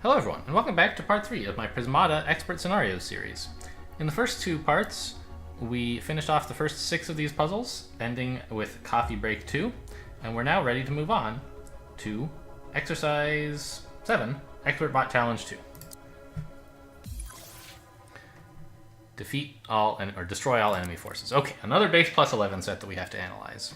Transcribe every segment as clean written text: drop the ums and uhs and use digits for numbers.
Hello everyone, and welcome back to part 3 of my Prismata Expert Scenarios series. In the first 2 parts, we finished off the first 6 of these puzzles, ending with Coffee Break 2, and we're now ready to move on to Exercise 7, Expert Bot Challenge 2. Defeat all, or destroy all enemy forces. Okay, another base plus 11 set that we have to analyze.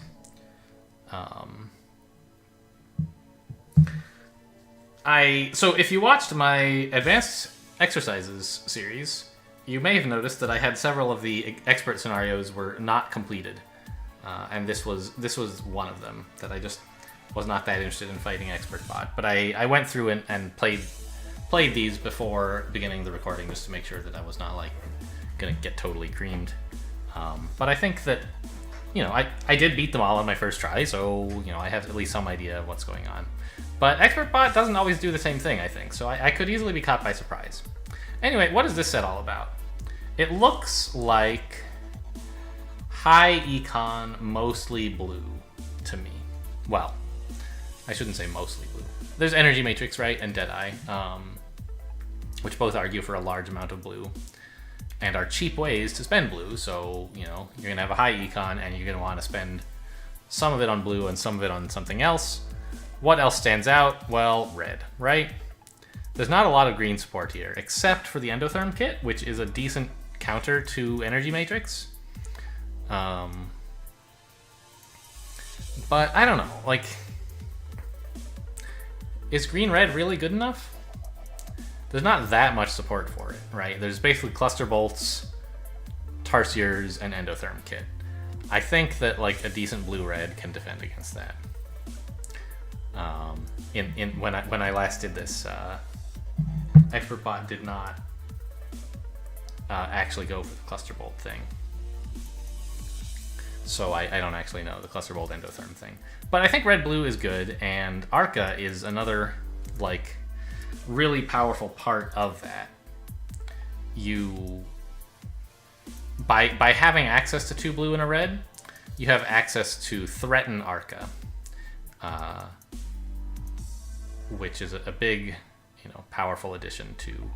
So if you watched my Advanced Exercises series, you may have noticed that I had several of the expert scenarios were not completed, and this was one of them that I just was not that interested in fighting Expert Bot. But I went through and played these before beginning the recording just to make sure that I was not like gonna get totally creamed. But I think that I did beat them all on my first try, so I have at least some idea of what's going on. But Expert Bot doesn't always do the same thing, I think, so I could easily be caught by surprise. Anyway, what is this set all about? It looks like high econ, mostly blue to me. Well, I shouldn't say mostly blue. There's Energy Matrix, right, and Deadeye, which both argue for a large amount of blue, and are cheap ways to spend blue, so, you're going to have a high econ, and you're going to want to spend some of it on blue and some of it on something else. What else stands out? Well, red, right? There's not a lot of green support here, except for the Endotherm kit, which is a decent counter to Energy Matrix. But I don't know, like, is green-red really good enough? There's not that much support for it, right? There's basically Cluster Bolts, Tarsiers, and Endotherm kit. I think that like a decent blue-red can defend against that. When I last did this, Expert Bot did not actually go for the Cluster Bolt thing. So I don't actually know the Cluster Bolt Endotherm thing. But I think red-blue is good, and Arca is another, like, really powerful part of that. By having access to 2 blue and a red, you have access to threaten Arca. Which is a big, powerful addition to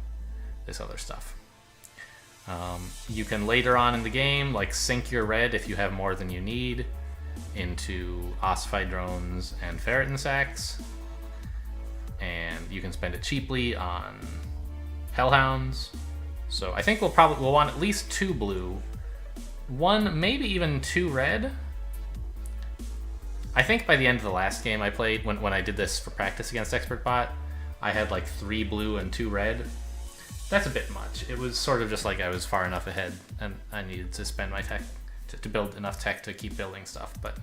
this other stuff. You can later on in the game, like, sink your red if you have more than you need into ossified drones and ferritin sacks, and you can spend it cheaply on hellhounds. So I think we'll want at least 2 blue, 1, maybe even 2 red. I think by the end of the last game I played, when I did this for practice against Expert Bot, I had like 3 blue and 2 red. That's a bit much. It was sort of just like I was far enough ahead and I needed to spend my tech to build enough tech to keep building stuff. But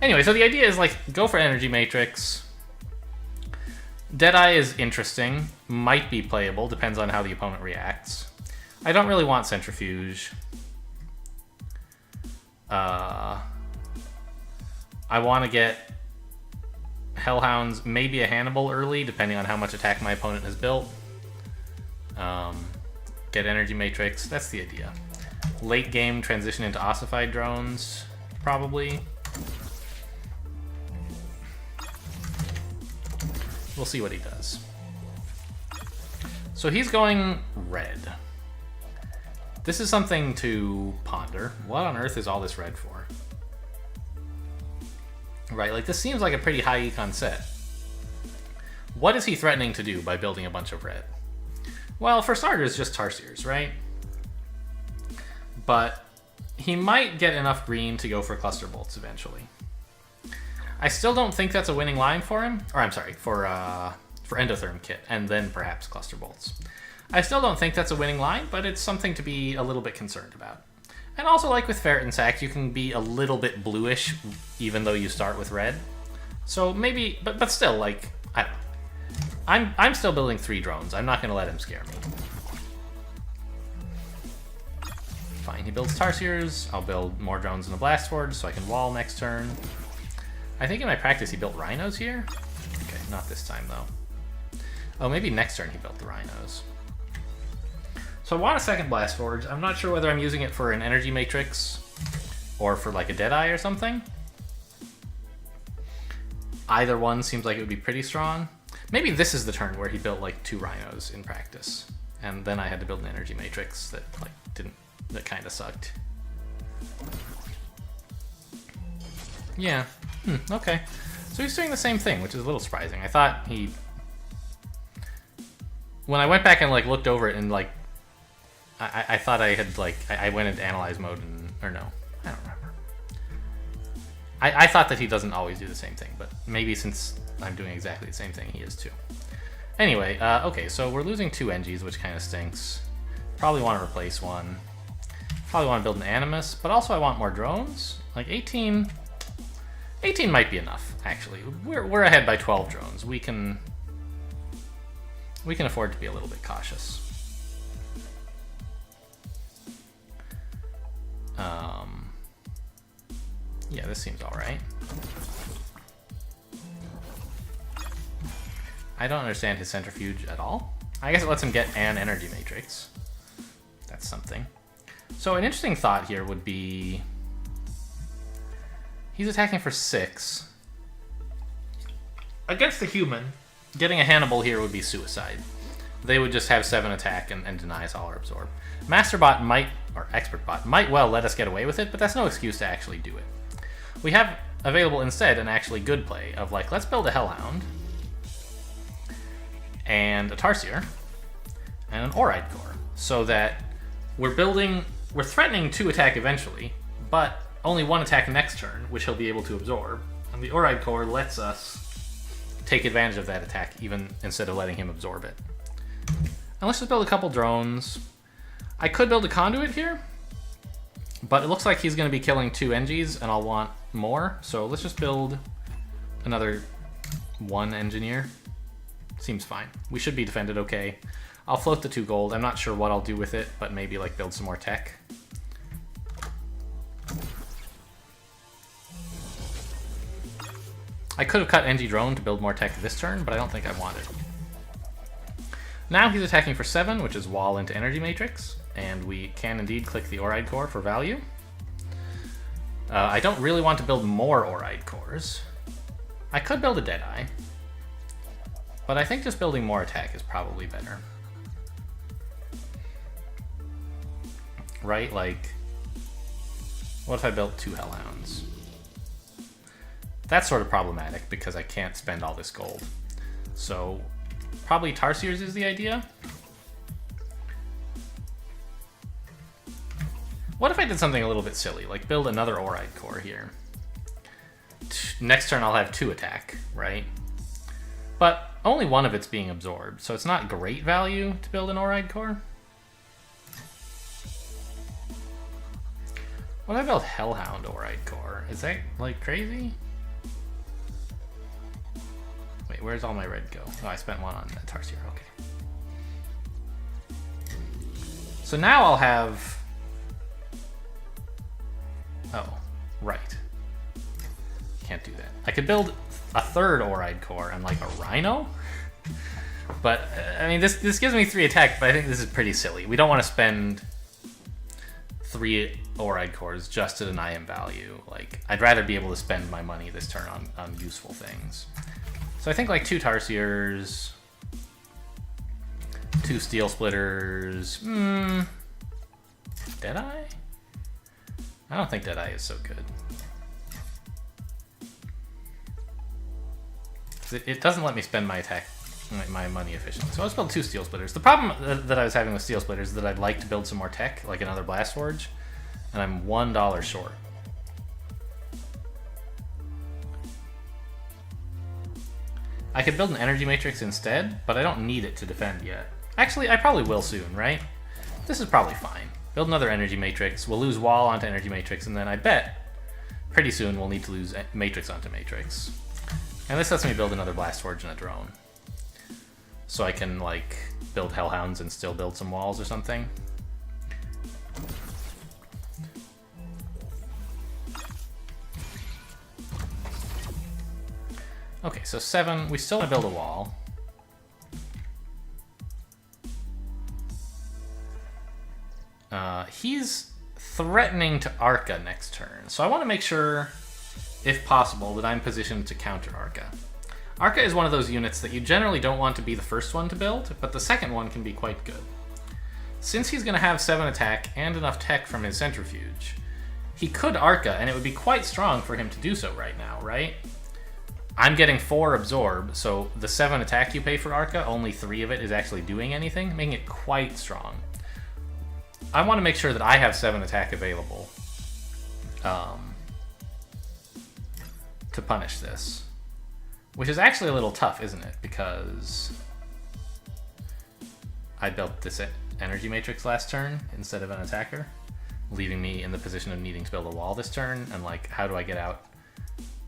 anyway, so the idea is like go for Energy Matrix. Deadeye is interesting, might be playable, depends on how the opponent reacts. I don't really want Centrifuge. I want to get Hellhounds, maybe a Hannibal early, depending on how much attack my opponent has built. Get Energy Matrix, that's the idea. Late game, transition into ossified drones, probably. We'll see what he does. So he's going red. This is something to ponder. What on earth is all this red for? Right, like this seems like a pretty high econ set. What is he threatening to do by building a bunch of red? Well, for starters, just Tarsiers, right? But he might get enough green to go for Cluster Bolts eventually. I still don't think that's a winning line for him. Or I'm sorry, for Endotherm kit, and then perhaps Cluster Bolts. I still don't think that's a winning line, but it's something to be a little bit concerned about. And also, like with Ferritin Sack, you can be a little bit bluish even though you start with red. So maybe, but still, like, I don't know. I'm still building 3 drones. I'm not going to let him scare me. Fine, he builds Tarsiers. I'll build more drones in the Blast Forge so I can wall next turn. I think in my practice he built Rhinos here. Okay, not this time though. Oh, maybe next turn he built the Rhinos. So I want a second Blast Forge. I'm not sure whether I'm using it for an Energy Matrix or for like a Deadeye or something. Either one seems like it would be pretty strong. Maybe this is the turn where he built like 2 rhinos in practice, and then I had to build an energy matrix that that kind of sucked. Yeah. Okay. So he's doing the same thing, which is a little surprising. I thought he... When I went back and like looked over it and like... I thought I had like... I went into analyze mode and... Or no. I don't remember. I thought that he doesn't always do the same thing, but maybe since I'm doing exactly the same thing, he is too. Anyway, okay, so we're losing 2 NGs, which kind of stinks. Probably want to replace one. Probably want to build an Animus, but also I want more drones. Like 18 might be enough, actually. We're ahead by 12 drones. We can afford to be a little bit cautious. Yeah, this seems all right. I don't understand his centrifuge at all. I guess it lets him get an energy matrix. That's something. So an interesting thought here would be... He's attacking for 6. Against a human, getting a Hannibal here would be suicide. They would just have 7 attack and deny us all or absorb. Masterbot might, or Expertbot, might well let us get away with it, but that's no excuse to actually do it. We have available instead an actually good play of like, let's build a Hellhound, and a Tarsier, and an Oride Core, so that we're threatening 2 attack eventually, but only 1 attack next turn, which he'll be able to absorb. And the Oride Core lets us take advantage of that attack, even instead of letting him absorb it. And let's just build a couple drones. I could build a Conduit here, but it looks like he's going to be killing 2 NGs, and I'll want more. So let's just build another 1 Engineer. Seems fine. We should be defended okay. I'll float the 2 gold. I'm not sure what I'll do with it, but maybe like build some more tech. I could have cut NG Drone to build more tech this turn, but I don't think I want it. Now he's attacking for 7, which is wall into energy matrix, and we can indeed click the Oride Core for value. I don't really want to build more Oride Cores. I could build a Deadeye, but I think just building more attack is probably better. Right? Like, what if I built 2 Hellhounds? That's sort of problematic because I can't spend all this gold. So probably Tarsiers is the idea. What if I did something a little bit silly, like build another Oride Core here? Next turn I'll have 2 attack, right? But only 1 of it's being absorbed, so it's not great value to build an Oride Core. What if I build Hellhound Oride Core? Is that like crazy? Wait, where's all my red go? Oh, I spent 1 on that Tarsier, okay. So now I'll have... Oh, right. Can't do that. I could build a 3rd Oride Core and like a Rhino? But, I mean, this gives me 3 attack, but I think this is pretty silly. We don't want to spend 3 Oride Cores just to deny him value. Like, I'd rather be able to spend my money this turn on useful things. So I think like 2 Tarsiers, 2 Steel Splitters, Deadeye? I don't think Deadeye is so good. It doesn't let me spend my attack, my money efficiently. So let's build 2 Steel Splitters. The problem that I was having with Steel Splitters is that I'd like to build some more tech, like another Blast Forge, and I'm $1 short. I could build an energy matrix instead, but I don't need it to defend yet. Actually, I probably will soon, right? This is probably fine. Build another energy matrix, we'll lose wall onto energy matrix, and then I bet pretty soon we'll need to lose matrix onto matrix. And this lets me build another Blast Forge and a drone. So I can, like, build Hellhounds and still build some walls or something. Okay, so 7, we still want to build a wall. He's threatening to Arca next turn, so I want to make sure, if possible, that I'm positioned to counter Arca. Arca is one of those units that you generally don't want to be the first one to build, but the second one can be quite good. Since he's going to have 7 attack and enough tech from his centrifuge, he could Arca, and it would be quite strong for him to do so right now, right? I'm getting 4 absorb, so the 7 attack you pay for Arca, only 3 of it is actually doing anything, making it quite strong. I want to make sure that I have 7 attack available to punish this. Which is actually a little tough, isn't it? Because I built this energy matrix last turn instead of an attacker, leaving me in the position of needing to build a wall this turn, and like, how do I get out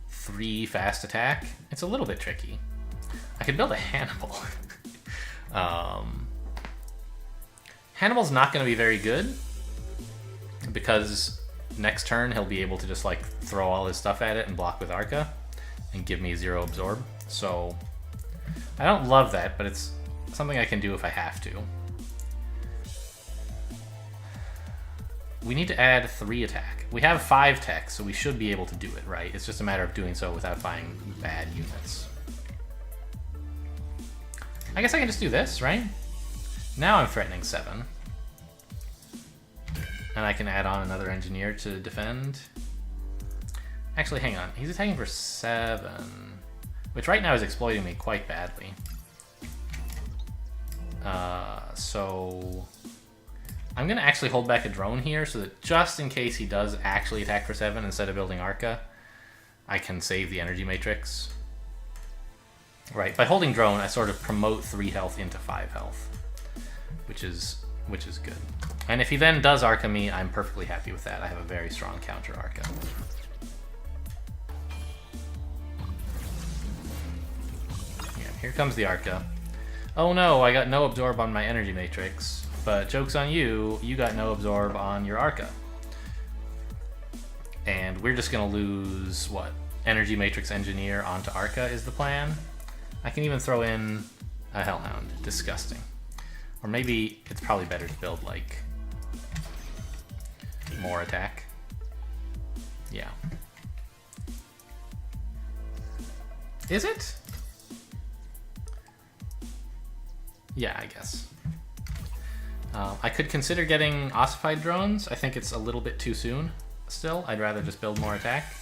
3 fast attack? It's a little bit tricky. I could build a Hannibal. Hannibal's not going to be very good, because next turn he'll be able to just like throw all his stuff at it and block with Arca and give me 0 absorb. So I don't love that, but it's something I can do if I have to. We need to add 3 attack. We have 5 tech, so we should be able to do it, right? It's just a matter of doing so without buying bad units. I guess I can just do this, right? Now I'm threatening 7. And I can add on another engineer to defend. Actually, hang on. He's attacking for 7, which right now is exploiting me quite badly. So I'm going to actually hold back a drone here so that just in case he does actually attack for 7 instead of building Arca, I can save the energy matrix. Right, by holding drone, I sort of promote 3 health into 5 health, which is good. And if he then does Arca me, I'm perfectly happy with that. I have a very strong counter Arca. Yeah, here comes the Arca. Oh no, I got no absorb on my energy matrix, but joke's on you, you got no absorb on your Arca. And we're just gonna lose, what, energy matrix engineer onto Arca is the plan? I can even throw in a Hellhound. Disgusting. Or maybe it's probably better to build, like, more attack. Yeah. Is it? Yeah, I guess. I could consider getting ossified drones. I think it's a little bit too soon still. I'd rather just build more attack.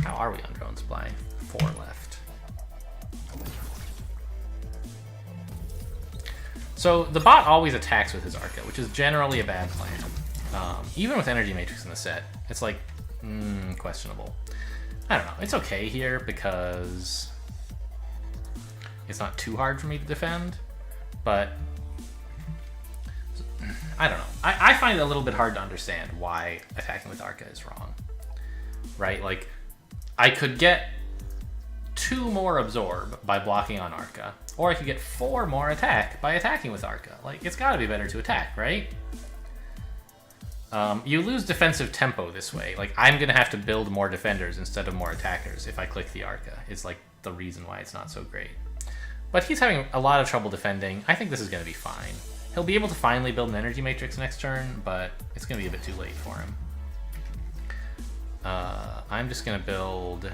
How are we on drone supply? 4 left. So the bot always attacks with his Arca, which is generally a bad plan. Even with Energy Matrix in the set, it's like, questionable. I don't know, it's okay here because it's not too hard for me to defend, but I don't know. I find it a little bit hard to understand why attacking with Arca is wrong, right? Like, I could get 2 more absorb by blocking on Arca, or I could get 4 more attack by attacking with Arca. Like, it's gotta be better to attack, right? You lose defensive tempo this way. Like, I'm gonna have to build more defenders instead of more attackers if I click the Arca. It's like the reason why it's not so great. But he's having a lot of trouble defending. I think this is gonna be fine. He'll be able to finally build an energy matrix next turn, but it's gonna be a bit too late for him. I'm just gonna build...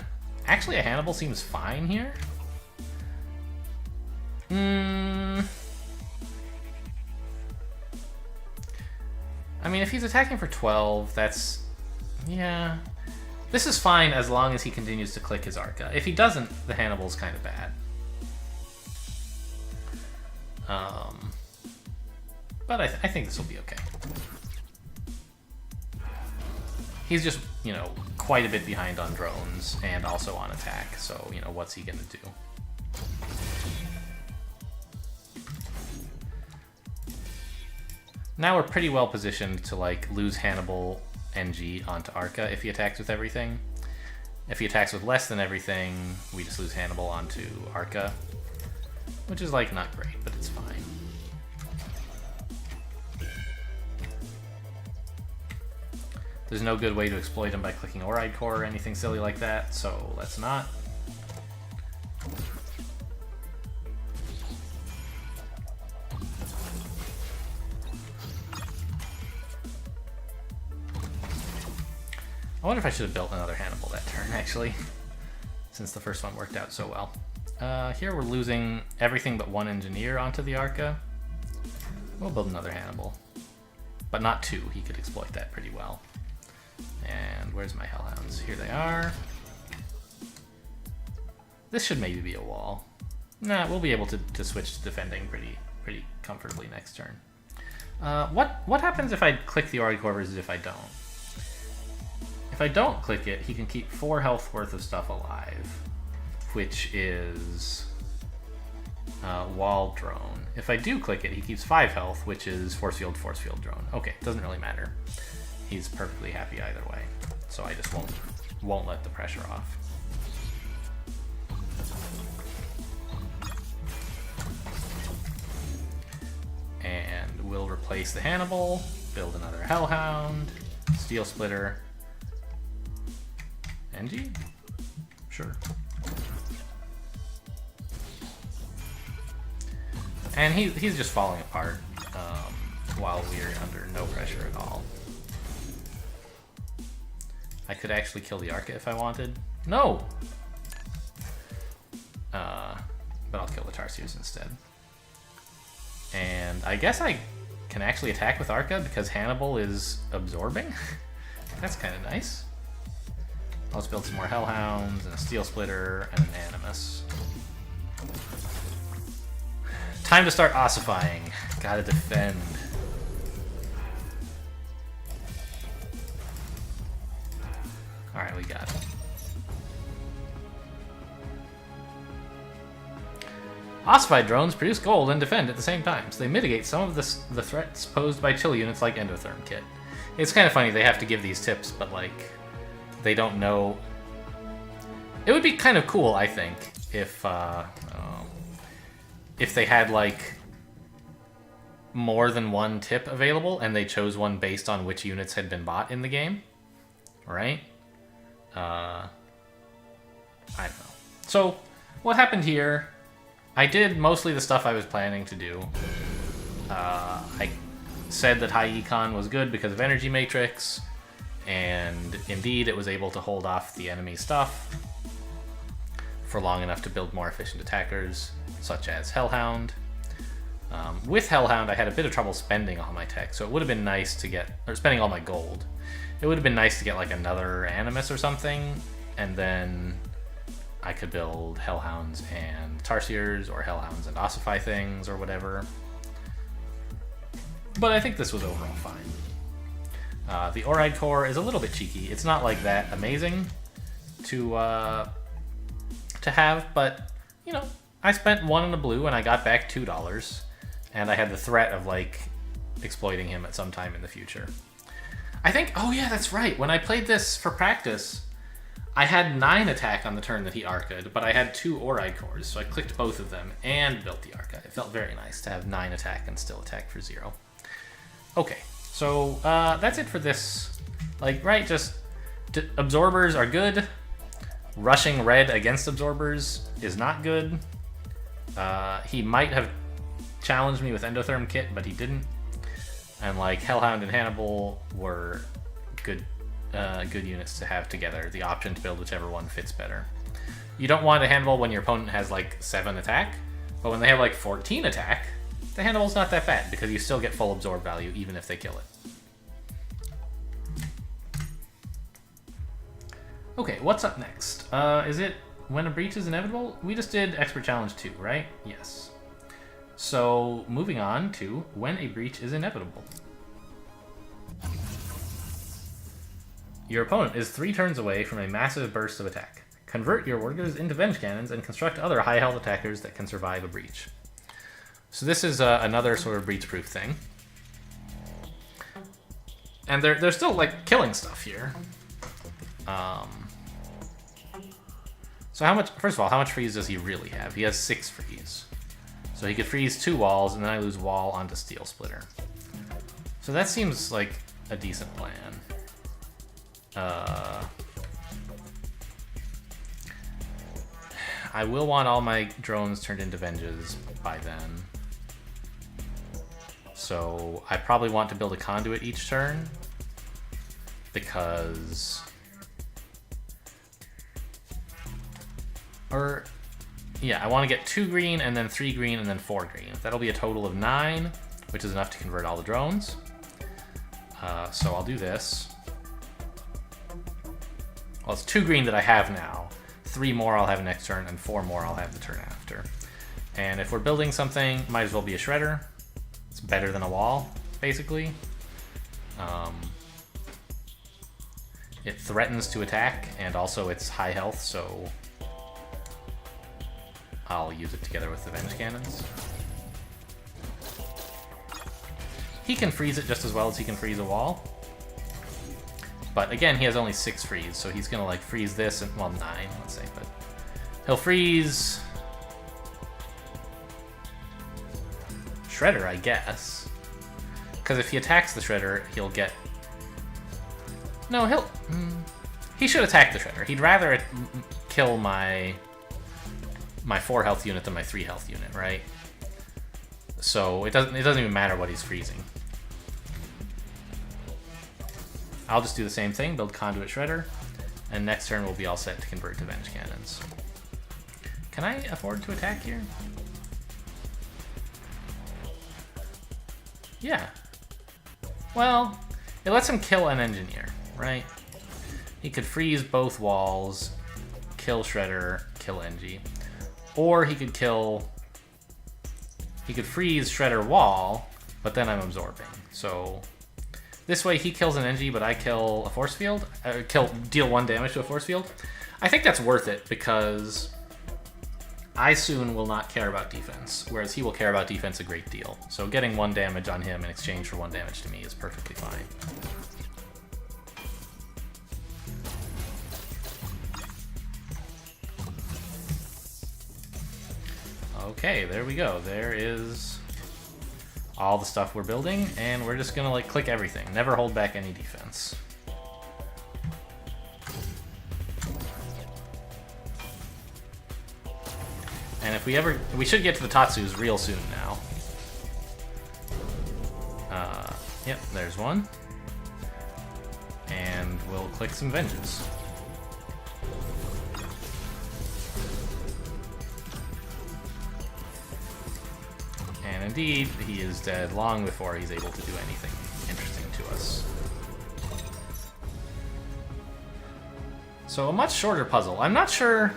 Actually, a Hannibal seems fine here. I mean, if he's attacking for 12, that's... Yeah. This is fine as long as he continues to click his Arca. If he doesn't, the Hannibal's kind of bad. But I think this will be okay. He's just, you know, quite a bit behind on drones and also on attack, so, you know, what's he gonna do? Now we're pretty well positioned to, like, lose Hannibal NG onto Arca if he attacks with everything. If he attacks with less than everything, we just lose Hannibal onto Arca, which is, like, not great, but it's fine. There's no good way to exploit him by clicking Oride Core or anything silly like that, so let's not. I wonder if I should have built another Hannibal that turn, actually. since the first one worked out so well. Here we're losing everything but one engineer onto the Arca. We'll build another Hannibal, but not two. He could exploit that pretty well. And where's my Hellhounds? Here they are. This should maybe be a wall. Nah, we'll be able to switch to defending pretty comfortably next turn. What happens if I click the Ori Core versus if I don't? If I don't click it, he can keep 4 health worth of stuff alive, which is wall drone. If I do click it, he keeps 5 health, which is force field drone. Okay, doesn't really matter. He's perfectly happy either way, so I just won't let the pressure off. And we'll replace the Hannibal, build another Hellhound, Steel Splitter, NG? Sure. And he's just falling apart while we're under no pressure at all. I could actually kill the Arca if I wanted. No! But I'll kill the Tarsiers instead. And I guess I can actually attack with Arca because Hannibal is absorbing. That's kind of nice. Let's build some more Hellhounds and a Steel Splitter and an Animus. Time to start ossifying. Gotta defend. Alright, we got it. Ossified drones produce gold and defend at the same time, so they mitigate some of the threats posed by chill units like Endotherm Kit. It's kind of funny they have to give these tips, but like, they don't know. It would be kind of cool, I think, if they had like more than one tip available and they chose one based on which units had been bought in the game, right? I don't know. So what happened here? I did mostly the stuff I was planning to do. I said that high econ was good because of Energy Matrix, and indeed it was able to hold off the enemy stuff for long enough to build more efficient attackers, such as Hellhound. With Hellhound, I had a bit of trouble spending all my tech, so it would have been nice to get, or spending all my gold. It would have been nice to get like another Animus or something, and then I could build Hellhounds and Tarsiers, or Hellhounds and Ossify things, or whatever. But I think this was overall fine. The Oride Core is a little bit cheeky. It's not like that amazing to have, but you know, I spent 1 in a blue and I got back $2, and I had the threat of like exploiting him at some time in the future. I think, oh yeah, that's right. When I played this for practice, I had 9 attack on the turn that he Arca'd, but I had 2 Oride Cores, so I clicked both of them and built the Arca. It felt very nice to have 9 attack and still attack for 0. Okay, so that's it for this. Like, right, just absorbers are good. Rushing red against absorbers is not good. He might have challenged me with Endotherm Kit, but he didn't. And like Hellhound and Hannibal were good units to have together. The option to build whichever one fits better. You don't want a Hannibal when your opponent has like 7 attack, but when they have like 14 attack, the Hannibal's not that bad because you still get full absorb value even if they kill it. Okay, what's up next? Is it when a breach is inevitable? We just did Expert Challenge 2, right? Yes. So, moving on to when a breach is inevitable. Your opponent is 3 turns away from a massive burst of attack. Convert your workers into Venge Cannons and construct other high health attackers that can survive a breach. So this is another sort of breach-proof thing. And they're still, like, killing stuff here. So how much, first of all, how much freeze does he really have? He has 6 freeze. So he could freeze 2 walls, and then I lose wall onto Steel Splitter. So that seems like a decent plan. I will want all my drones turned into Venges by then. So I probably want to build a conduit each turn, because Or, yeah, I want to get 2 green and then 3 green and then 4 green. That'll be a total of 9, which is enough to convert all the drones. So I'll do this. Well, it's 2 green that I have now. 3 more I'll have next turn, and 4 more I'll have the turn after. And if we're building something, might as well be a shredder. It's better than a wall, basically. It threatens to attack, and also it's high health, so I'll use it together with the Venge Cannons. He can freeze it just as well as he can freeze a wall. But again, he has only 6 freeze, so he's gonna like freeze this and, well, 9, let's say, but he'll freeze Shredder, I guess. Because if he attacks the Shredder, he'll get... No, he should attack the Shredder. He'd rather kill my 4 health unit than my 3 health unit, right? So it doesn't even matter what he's freezing. I'll just do the same thing, build Conduit Shredder, and next turn we'll be all set to convert to Venge Cannons. Can I afford to attack here? Yeah. Well, it lets him kill an engineer, right? He could freeze both walls, kill Shredder, kill Engie. Or he could freeze Shredder wall, but then I'm absorbing. So this way he kills an Engie, but I kill a force field, deal 1 damage to a force field. I think that's worth it because I soon will not care about defense, whereas he will care about defense a great deal. So getting 1 damage on him in exchange for 1 damage to me is perfectly fine. Okay, there we go. There is all the stuff we're building, and we're just gonna like click everything. Never hold back any defense. And if we should get to the Tatsus real soon now. Yep, there's one. And we'll click some Venges. And indeed, he is dead long before he's able to do anything interesting to us. So a much shorter puzzle. I'm not sure...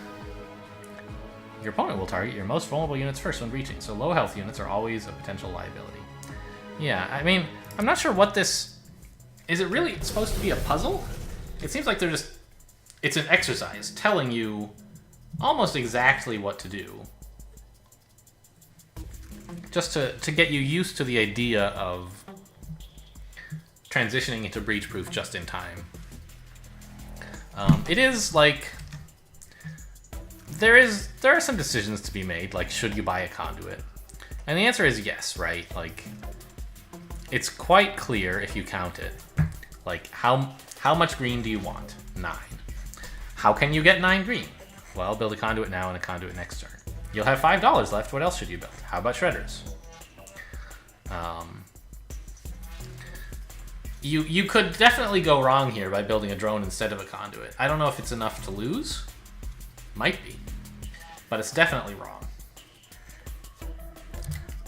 Your opponent will target your most vulnerable units first when breaching, so low health units are always a potential liability. Yeah, I mean, I'm not sure what this... Is it really supposed to be a puzzle? It seems like they're just... It's an exercise telling you almost exactly what to do. Just to get you used to the idea of transitioning into breach-proof just in time. It is like... There are some decisions to be made, like should you buy a conduit? And the answer is yes, right? Like, it's quite clear if you count it. Like, how much green do you want? 9. How can you get 9 green? Well, build a conduit now and a conduit next turn. You'll have $5 left. What else should you build? How about shredders? You could definitely go wrong here by building a drone instead of a conduit. I don't know if it's enough to lose. Might be. But it's definitely wrong.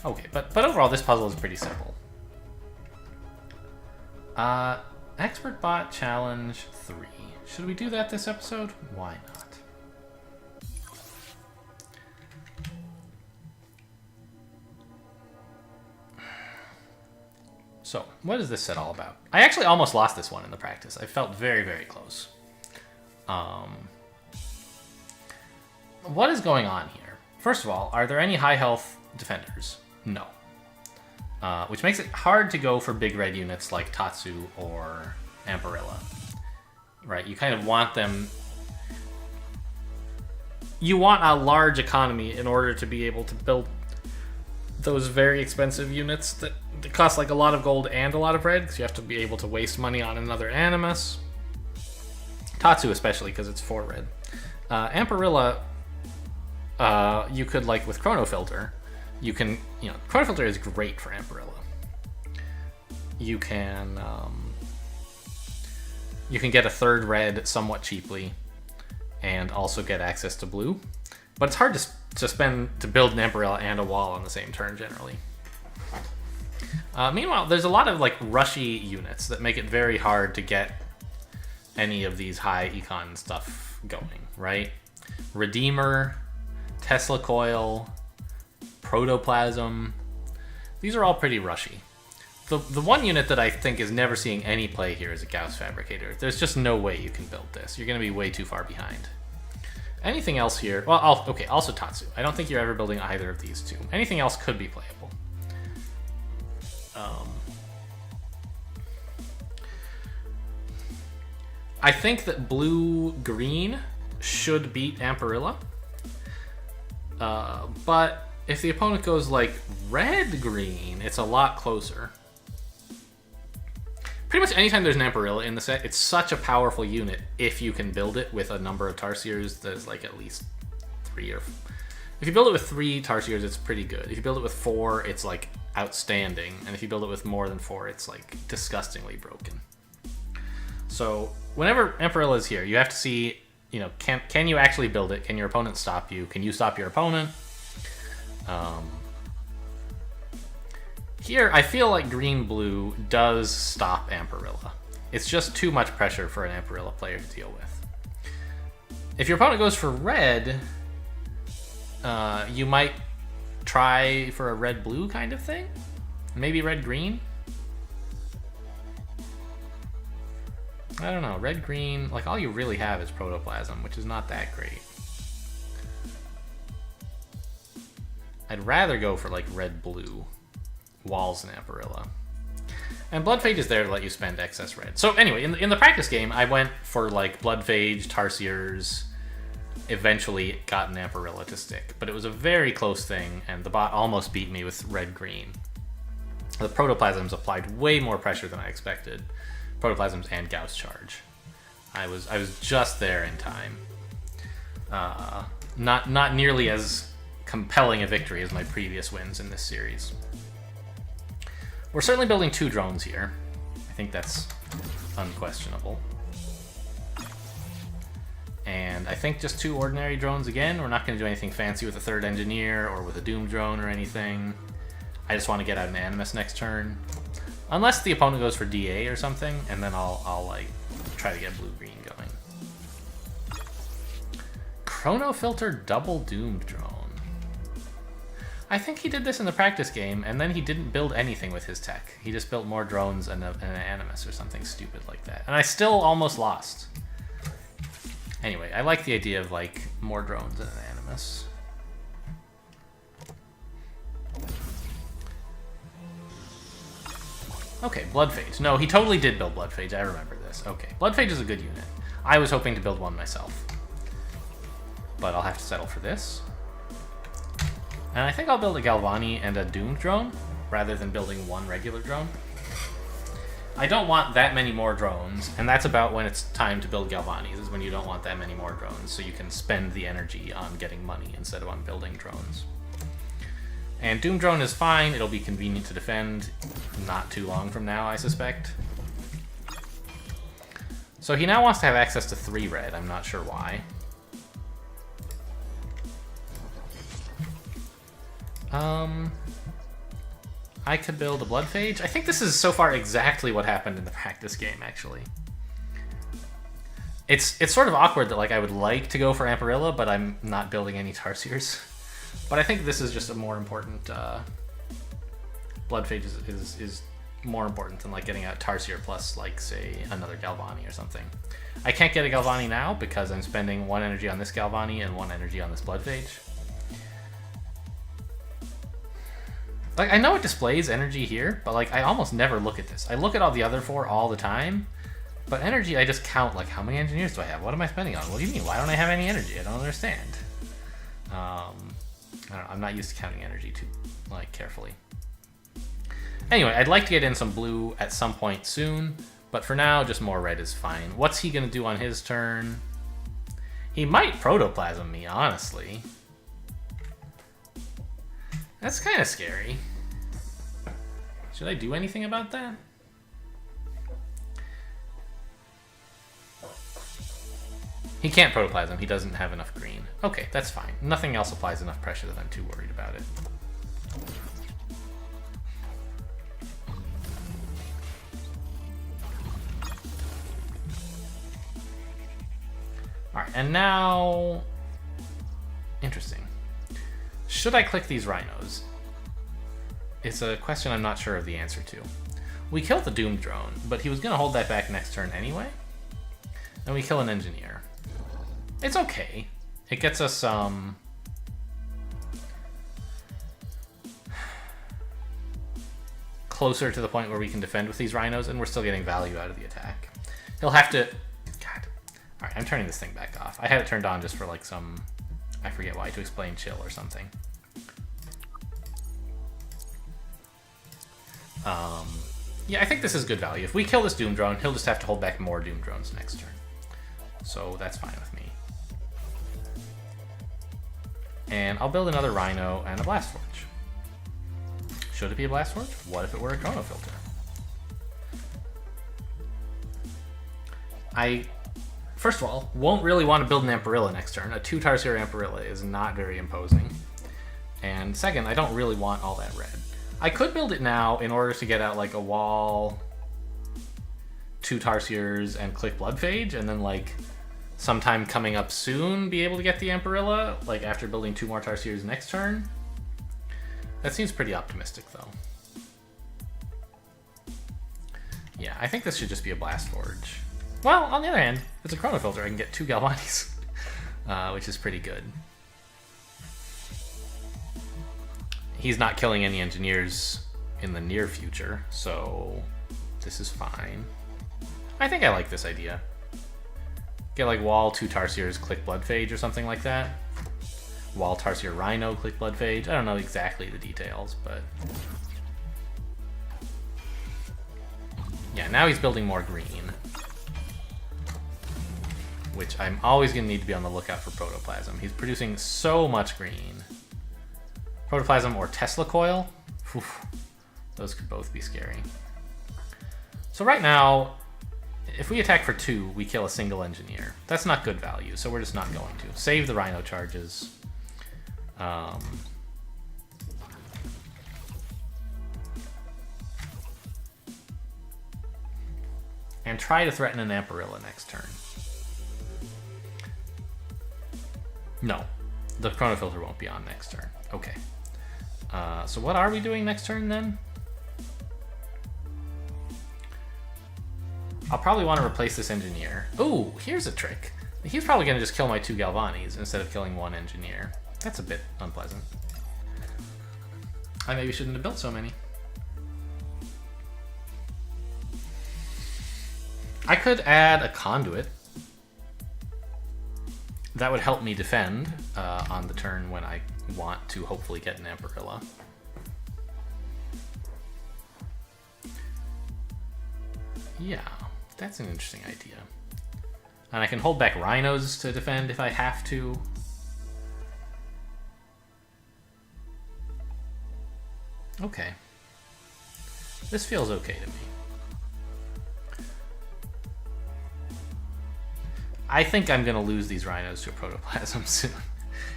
Okay, but overall this puzzle is pretty simple. Expert Bot Challenge 3. Should we do that this episode? Why not? So, what is this set all about? I actually almost lost this one in the practice. I felt very, very close. What is going on here? First of all, are there any high health defenders? No. Which makes it hard to go for big red units like Tatsu or Amparilla. Right, you kind of want them... You want a large economy in order to be able to build those very expensive units that cost like a lot of gold and a lot of red, because you have to be able to waste money on another Animus. Tatsu especially, because it's 4 red. Amparilla... you could, like, with Chrono Filter, you can, Chrono Filter is great for Amparilla. You can get a 3rd red somewhat cheaply, and also get access to blue. But it's hard to build an Amperilla and a wall on the same turn generally. Meanwhile, there's a lot of like rushy units that make it very hard to get any of these high econ stuff going, right? Redeemer, Tesla Coil, Protoplasm. These are all pretty rushy. The one unit that I think is never seeing any play here is a Gauss Fabricator. There's just no way you can build this. You're going to be way too far behind. Anything else here? Well, okay, also Tatsu. I don't think you're ever building either of these two. Anything else could be playable. I think that blue-green should beat Amperilla. But if the opponent goes like red-green, it's a lot closer. Pretty much anytime there's an Amperilla in the set, it's such a powerful unit if you can build it with a number of Tarsiers that's like at least 3 or... If you build it with 3 Tarsiers, it's pretty good. If you build it with 4, it's like outstanding. And if you build it with more than 4, it's like disgustingly broken. So whenever Amperilla is here, you have to see, you know, can you actually build it? Can your opponent stop you? Can you stop your opponent? Here, I feel like green-blue does stop Amperilla. It's just too much pressure for an Amperilla player to deal with. If your opponent goes for red, you might try for a red-blue kind of thing? Maybe red-green? I don't know, red-green, like all you really have is Protoplasm, which is not that great. I'd rather go for like red-blue. Walls and Amperilla. And Bloodphage is there to let you spend excess red. So anyway, in the practice game, I went for like Bloodphage, Tarsiers, eventually got an Amperilla to stick. But it was a very close thing, and the bot almost beat me with red-green. The Protoplasms applied way more pressure than I expected. Protoplasms and Gauss Charge. I was just there in time. Not nearly as compelling a victory as my previous wins in this series. We're certainly building 2 drones here. I think that's unquestionable. And I think just 2 ordinary drones again. We're not going to do anything fancy with a 3rd engineer or with a Doom drone or anything. I just want to get out an Animus next turn. Unless the opponent goes for DA or something, and then I'll like try to get blue-green going. Chrono Filter double Doom drone. I think he did this in the practice game, and then he didn't build anything with his tech. He just built more drones and an Animus or something stupid like that. And I still almost lost. Anyway, I like the idea of like more drones and an Animus. Okay, Bloodphage. No, he totally did build Bloodphage. I remember this. Okay, Bloodphage is a good unit. I was hoping to build one myself. But I'll have to settle for this. And I think I'll build a Galvani and a Doom drone, rather than building one regular drone. I don't want that many more drones, and that's about when it's time to build Galvanis, is when you don't want that many more drones, so you can spend the energy on getting money instead of on building drones. And Doom drone is fine, it'll be convenient to defend not too long from now, I suspect. So he now wants to have access to 3 red, I'm not sure why. I could build a Bloodphage. I think this is so far exactly what happened in the practice game, actually. It's sort of awkward that like I would like to go for Amperilla, but I'm not building any Tarsiers. But I think this is just a more important... Bloodphage is more important than like getting a Tarsier plus like, say, another Galvani or something. I can't get a Galvani now because I'm spending 1 energy on this Galvani and 1 energy on this Bloodphage. Like, I know it displays energy here, but like I almost never look at this. I look at all the other 4 all the time, but energy I just count like how many engineers do I have? What am I spending on? What do you mean? Why don't I have any energy? I don't understand. I don't know, I'm not used to counting energy too like carefully. Anyway, I'd like to get in some blue at some point soon, but for now, just more red is fine. What's he gonna do on his turn? He might Protoplasm me, honestly. That's kind of scary. Should I do anything about that? He can't protoplasm. He doesn't have enough green. Okay, that's fine. Nothing else applies enough pressure that I'm too worried about it. Alright, and now... Interesting. Should I click these rhinos? It's a question I'm not sure of the answer to. We killed the Doom Drone, but he was going to hold that back next turn anyway. And we kill an Engineer. It's okay. It gets us closer to the point where we can defend with these rhinos, and we're still getting value out of the attack. He'll have to... God. Alright, I'm turning this thing back off. I had it turned on just for like some... I forget why, to explain chill or something. Yeah, I think this is good value. If we kill this Doom Drone, he'll just have to hold back more Doom Drones next turn. So that's fine with me. And I'll build another Rhino and a Blast Forge. Should it be a Blast Forge? What if it were a Chrono Filter? I, first of all, won't really want to build an Amparilla next turn. A 2 Tarsier Amparilla is not very imposing. And second, I don't really want all that red. I could build it now in order to get out like a wall, 2 Tarsiers, and click Bloodphage, and then like sometime coming up soon be able to get the Amparilla, like after building 2 more Tarsiers next turn. That seems pretty optimistic though. Yeah, I think this should just be a Blast Forge. Well, on the other hand, if it's a Chrono Filter, I can get 2 Galvanis, which is pretty good. He's not killing any Engineers in the near future, so this is fine. I think I like this idea. Get like wall, 2 Tarsiers, click Bloodphage or something like that. Wall, Tarsier, Rhino, click Bloodphage. I don't know exactly the details, but... yeah, now he's building more green. Which I'm always going to need to be on the lookout for Protoplasm. He's producing so much green. Protoplasm or Tesla Coil? Oof, those could both be scary. So right now, if we attack for 2, we kill a single Engineer. That's not good value, so we're just not going to. Save the Rhino charges. And try to threaten an Amparilla next turn. No, the Chrono Filter won't be on next turn. Okay. So what are we doing next turn then? I'll probably want to replace this Engineer. Ooh, here's a trick. He's probably going to just kill my 2 Galvanis instead of killing 1 Engineer. That's a bit unpleasant. I maybe shouldn't have built so many. I could add a Conduit. That would help me defend on the turn when I want to hopefully get an Amparilla. Yeah, that's an interesting idea. And I can hold back Rhinos to defend if I have to. Okay. This feels okay to me. I think I'm gonna lose these Rhinos to a Protoplasm soon.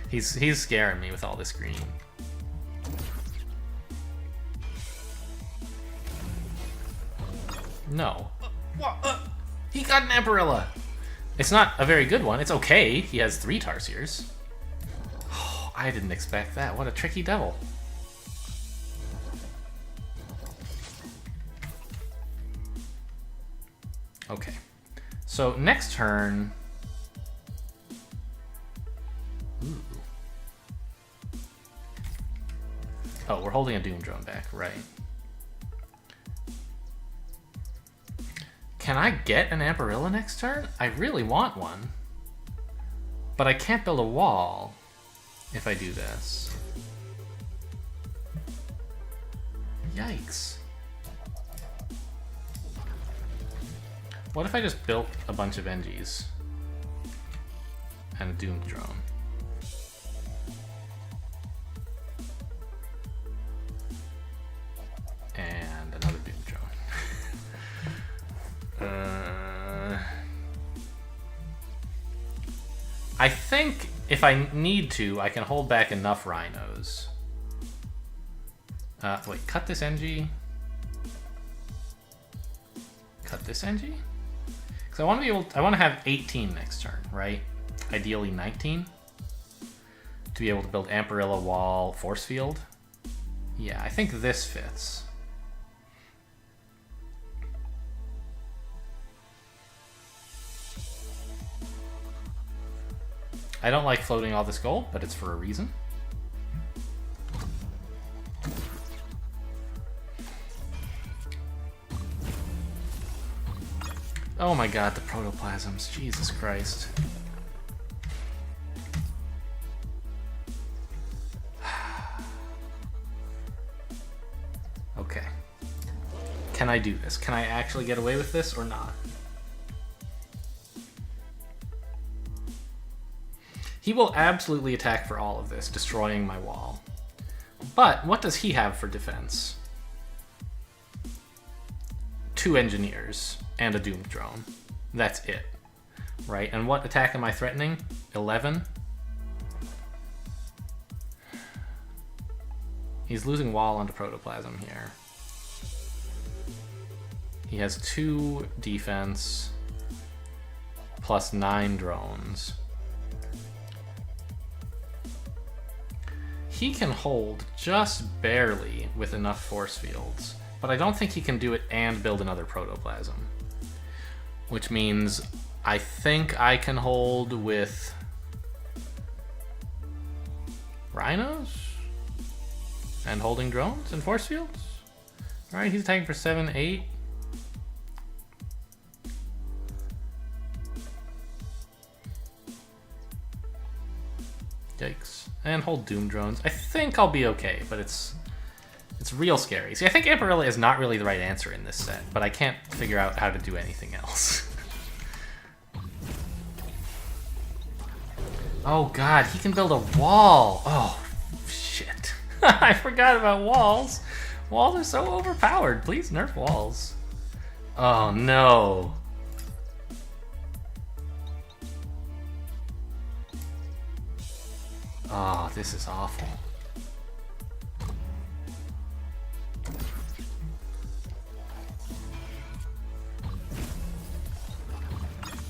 He's scaring me with all this green. No. He got an Amparilla! It's not a very good one. It's okay. He has 3 Tarsiers. Oh, I didn't expect that. What a tricky devil. Okay. So next turn... ooh. Oh, we're holding a Doom Drone back, right. Can I get an Amparilla next turn? I really want one. But I can't build a wall if I do this. Yikes. What if I just built a bunch of Engies and a Doom Drone? And another Doom Drone. I think if I need to, I can hold back enough rhinos. Wait, cut this NG. Cut this NG? Because I want to be able. I want to have 18 next turn, right? Ideally 19. To be able to build Amparilla, Wall, Force Field. Yeah, I think this fits. I don't like floating all this gold, but it's for a reason. Oh my god, the protoplasms. Jesus Christ. Okay. Can I do this? Can I actually get away with this or not? He will absolutely attack for all of this, destroying my wall. But what does he have for defense? 2 engineers and a doomed drone. That's it. Right? And what attack am I threatening? 11? He's losing wall onto protoplasm here. He has 2 defense plus 9 drones. He can hold just barely with enough force fields, but I don't think he can do it and build another protoplasm. Which means I think I can hold with rhinos and holding drones and force fields. All right, he's attacking for 7, 8. Yikes. And hold Doom Drones. I think I'll be okay, but it's real scary. See, I think Amparilla is not really the right answer in this set, but I can't figure out how to do anything else. Oh god, he can build a wall! Oh, shit. I forgot about walls. Walls are so overpowered. Please nerf walls. Oh no. Oh, this is awful.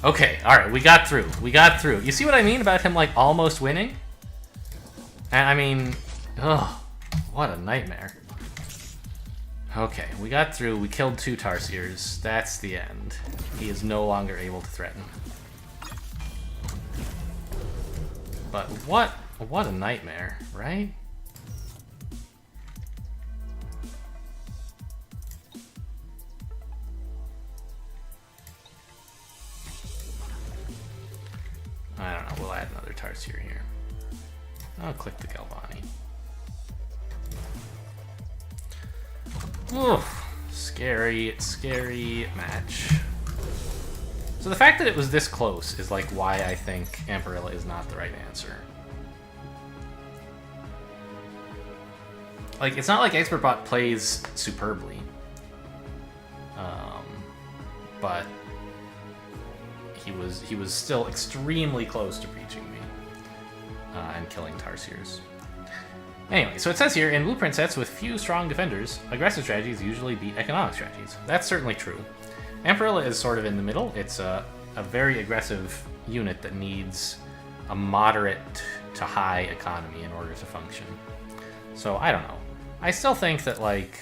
Okay, alright, we got through. We got through. You see what I mean about him, like, almost winning? And I mean, ugh, what a nightmare. Okay, we got through. We killed 2 Tarsiers. That's the end. He is no longer able to threaten. But what a nightmare, right? I don't know, we'll add another Tarsier here. I'll click the Galvani. Oof, scary, scary match. So the fact that it was this close is like why I think Amparilla is not the right answer. Like, it's not like ExpertBot plays superbly. But he was still extremely close to breaching me and killing Tarsiers. Anyway, so it says here, in blueprint sets with few strong defenders, aggressive strategies usually beat economic strategies. That's certainly true. Amparilla is sort of in the middle. It's a very aggressive unit that needs a moderate to high economy in order to function. So, I don't know. I still think that, like,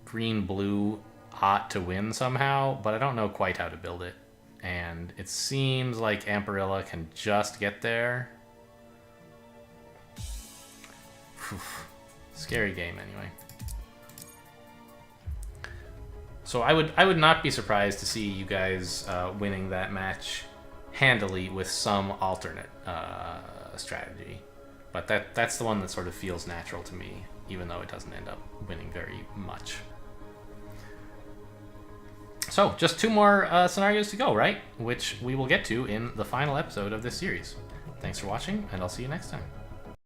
green-blue ought to win somehow, but I don't know quite how to build it. And it seems like Amparilla can just get there. Whew. Scary game, anyway. So I would not be surprised to see you guys winning that match handily with some alternate strategy. But that's the one that sort of feels natural to me, even though it doesn't end up winning very much. So, just 2 more scenarios to go, right? Which we will get to in the final episode of this series. Thanks for watching, and I'll see you next time.